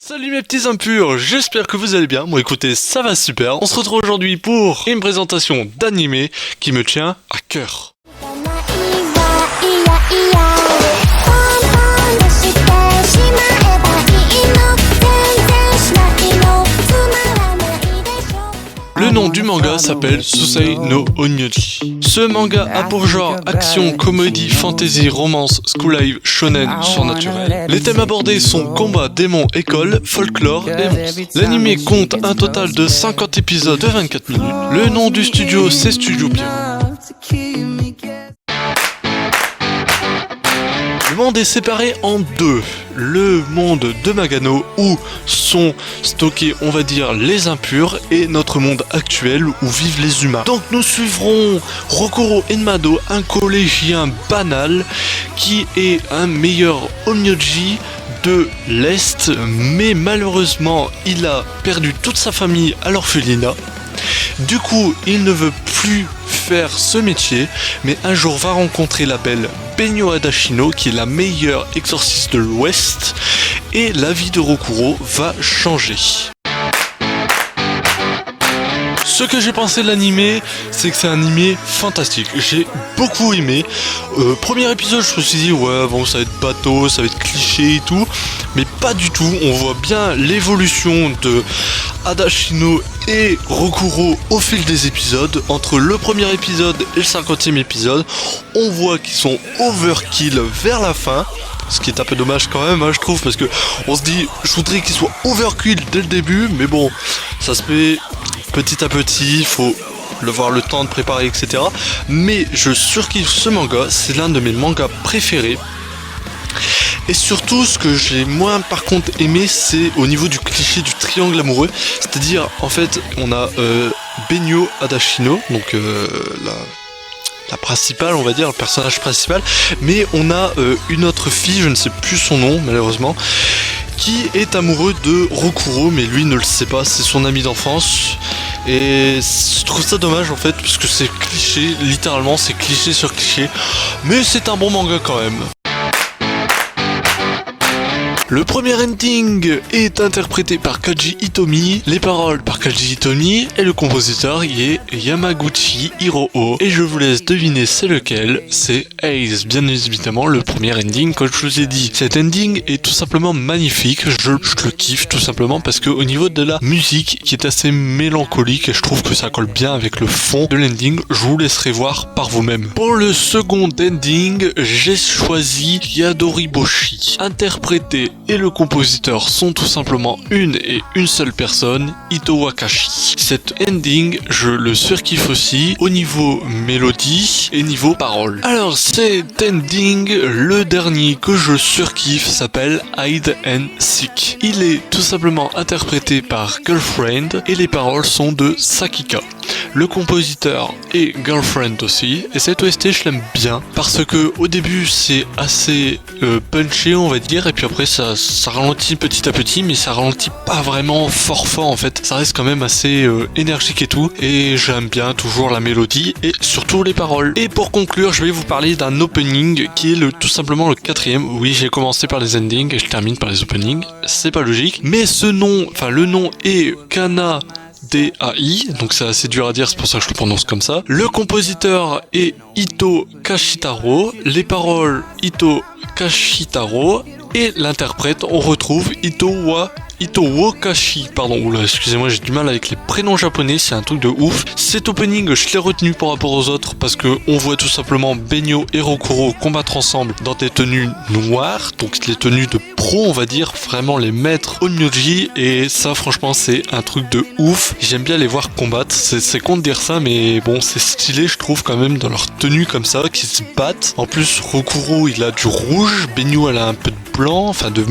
Salut mes petits impurs, j'espère que vous allez bien. Bon écoutez, ça va super. On se retrouve aujourd'hui pour une présentation d'animé qui me tient à cœur. Le nom du manga s'appelle Susei no Onmyoji. Ce manga a pour genre action, comédie, fantasy, romance, school life, shonen, surnaturel. Les thèmes abordés sont combat, démons, école, folklore et monstres. L'anime compte un total de 50 épisodes de 24 minutes. Le nom du studio c'est Studio Pierrot. Le monde est séparé en deux. Le monde de Magano où sont stockés, on va dire, les impurs et notre monde actuel où vivent les humains. Donc nous suivrons Rokuro Enmado, un collégien banal qui est un meilleur Onmyoji de l'Est, mais malheureusement il a perdu toute sa famille à l'orphelinat. Du coup, il ne veut plus faire ce métier, mais un jour va rencontrer la belle Benyo Adashino, qui est la meilleure exorciste de l'Ouest, et la vie de Rokuro va changer. Ce que j'ai pensé de l'animé, c'est que c'est un animé fantastique. J'ai beaucoup aimé. Premier épisode, je me suis dit, ouais, bon, ça va être bateau, ça va être cliché et tout. Mais pas du tout. On voit bien l'évolution de Adashino et Rokuro au fil des épisodes. Entre le premier épisode et le 50e épisode, on voit qu'ils sont overkill vers la fin. Ce qui est un peu dommage quand même, hein, je trouve, parce que on se dit, je voudrais qu'ils soient overkill dès le début, mais bon, ça se fait petit à petit, il faut avoir le temps de préparer, etc. Mais je surkiffe ce manga, c'est l'un de mes mangas préférés. Et surtout, ce que j'ai moins par contre aimé, c'est au niveau du cliché du triangle amoureux. C'est-à-dire, en fait, on a Benyo Adashino, donc la principale, on va dire, le personnage principal, mais on a une autre fille, je ne sais plus son nom malheureusement, qui est amoureux de Rokuro, mais lui ne le sait pas, c'est son ami d'enfance. Et je trouve ça dommage en fait, parce que c'est cliché, littéralement c'est cliché sur cliché, mais c'est un bon manga quand même. Le premier ending est interprété par Kaji Hitomi, les paroles par Kaji Hitomi et le compositeur y est Yamaguchi Hiroo. Et je vous laisse deviner c'est lequel, c'est Ace, bien évidemment le premier ending. Comme je vous ai dit, cet ending est tout simplement magnifique, je le kiffe tout simplement parce que au niveau de la musique qui est assez mélancolique, et je trouve que ça colle bien avec le fond de l'ending, je vous laisserai voir par vous-même. Pour le second ending, j'ai choisi Yadoriboshi, interprété et le compositeur sont tout simplement une et une seule personne, Ito Wakashi. Cet ending, je le surkiffe aussi au niveau mélodie et niveau parole. Alors cet ending, le dernier que je surkiffe s'appelle Hide and Seek. Il est tout simplement interprété par Girlfriend et les paroles sont de Sakika. Le compositeur est Girlfriend aussi, et cette OST je l'aime bien parce que au début c'est assez punché on va dire, et puis après ça ralentit petit à petit, mais ça ralentit pas vraiment fort en fait, ça reste quand même assez énergique et tout, et j'aime bien toujours la mélodie et surtout les paroles. Et pour conclure, je vais vous parler d'un opening qui est tout simplement le quatrième. Oui, j'ai commencé par les endings et je termine par les openings, c'est pas logique, mais ce nom, enfin le nom est Kana DAI, donc c'est assez dur à dire, c'est pour ça que je le prononce comme ça. Le compositeur est Ito Kashitaro, les paroles Ito Kashitaro, et l'interprète on retrouve Ito Wakashi, pardon, oula, excusez-moi, j'ai du mal avec les prénoms japonais, c'est un truc de ouf. Cet opening, je l'ai retenu par rapport aux autres parce que on voit tout simplement Benyo et Rokuro combattre ensemble dans des tenues noires, donc les tenues de pro, on va dire, vraiment les maîtres Onmyoji, et ça, franchement, c'est un truc de ouf. J'aime bien les voir combattre, c'est con de dire ça, mais bon, c'est stylé, je trouve, quand même, dans leur tenue comme ça, qui se battent. En plus, Rokuro, il a du rouge, Benyo, elle a un peu de blanc, enfin de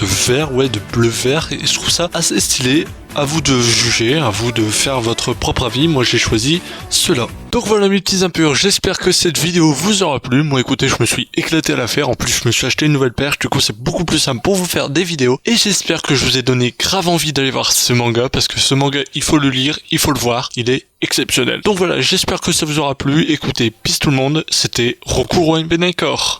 vert, ouais, de bleu-vert, et je trouve ça assez stylé. À vous de juger, à vous de faire votre propre avis, moi j'ai choisi cela. Donc voilà mes petits impurs, j'espère que cette vidéo vous aura plu. Moi écoutez, je me suis éclaté à la faire, en plus je me suis acheté une nouvelle perche, du coup c'est beaucoup plus simple pour vous faire des vidéos, et j'espère que je vous ai donné grave envie d'aller voir ce manga, parce que ce manga il faut le lire, il faut le voir, il est exceptionnel. Donc voilà, j'espère que ça vous aura plu, écoutez, peace tout le monde, c'était Rokuro Benekor.